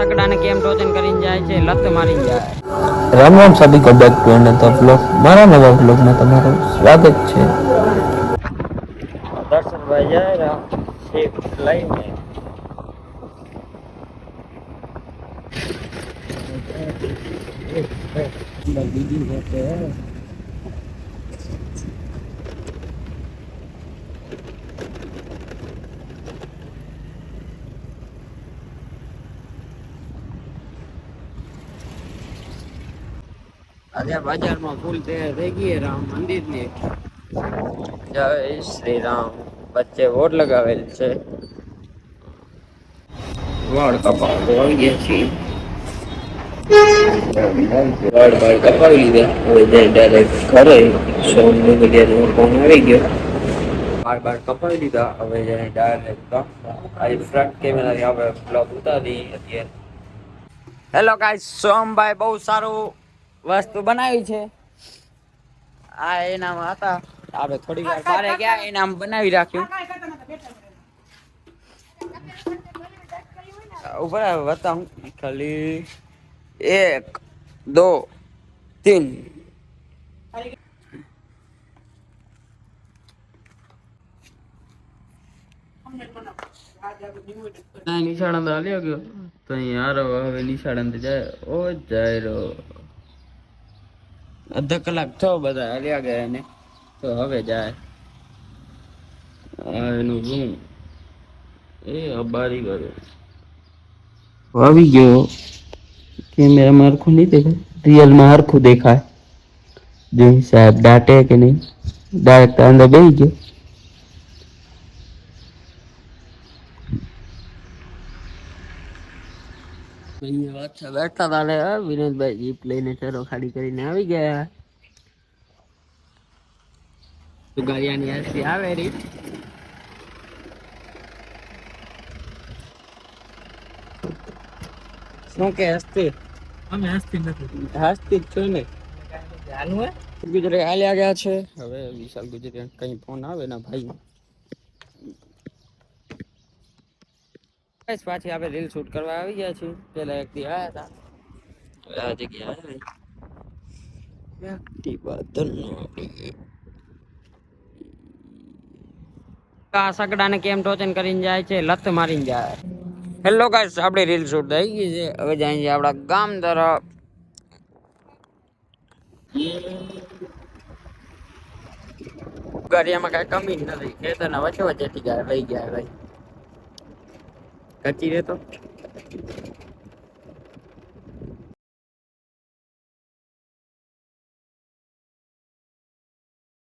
સકડા ને કેમ ટોચન કરીને જાય છે, લત મારી જાય। राम राम सभी को बैक टू अनदर व्लॉग। मारा नवा व्लॉग में તમારું સ્વાગત છે। દર્શનભાઈ જાય રહ્યા શેપ લઈને। આજે બજારમાં ફૂલ તૈયાર થઈ ગઈ રામ મંદિર ની। જય શ્રી રામ। વચ્ચે બોર્ડ લગાવેલ છે। વાળ કપાવવા આવી ગયા છીએ। વાળ કપાવી લીધા, હવે જઈ ડાયરેક્ટ ઘરે। સોમનું ઘડિયાળનો ફોન આવી ગયો। વાળ કપાવી લીધા, હવે જઈ ડાયરેક્ટ આ ફ્રન્ટ કેમેરાથી આપણે બ્લોગ ઉતારી અત્યારે। હેલો ગાઈસ, સોમભાઈ બહુ સારું વસ્તુ બનાવી છે। આ એનામ હતા, આપણે થોડી વાર બારે ગયા, એનામ બનાવી રાખ્યું। ઉપર બતાવું ખાલી 1 2 3 નિશાળાંત હાલ્યો ગયો તો યાર હવે નિશાળાંત જાય। ઓ જાય રો અડધા કલાક થયો બધા હાલ્યા ગયા ને, તો હવે જાય। આ એનું રૂમ એ અબારી ગયો આવી ગયો। કેમેરામાં હરખું નહીં દેખાય, રિયલમાં હરખું દેખાય। જો સાહેબ ડાટે કે નહીં, ડાયરેક્ટ અંદર બેસી ગયો। બેઠા હતા વિનોદભાઈ જીપ લઈને ચરો ખાડી કરીને આવી ગયા। સુગારિયાની હસ્તી આવે રહી। શું કે હસ્તી? અમે હસ્તી નથી, હસ્તી જ છું ને। ગુજરાત હાલ્યા ગયા છે। હવે વિશાલ ગુજરાત કઈ ફોન આવે ને ભાઈ, પાછી આપણે રીલ શૂટ કરવા આવી ગયા છીએ। પેલા એક દી આયા હતા, આ જગ્યાએ આ સગડા ને કેમ ટોચન કરીને જાય છે, લત મારીને જાય। હેલો ગાઈસ, આપણી રીલ શૂટ થઈ ગઈ છે। હવે જાય આપણા ગામ તરફ। ગાડીયામાં કઈ કમી નથી, ખેતરના વચ્ચે વચ્ચેથી લઈ ગયા ભાઈ, કચી રહેતો।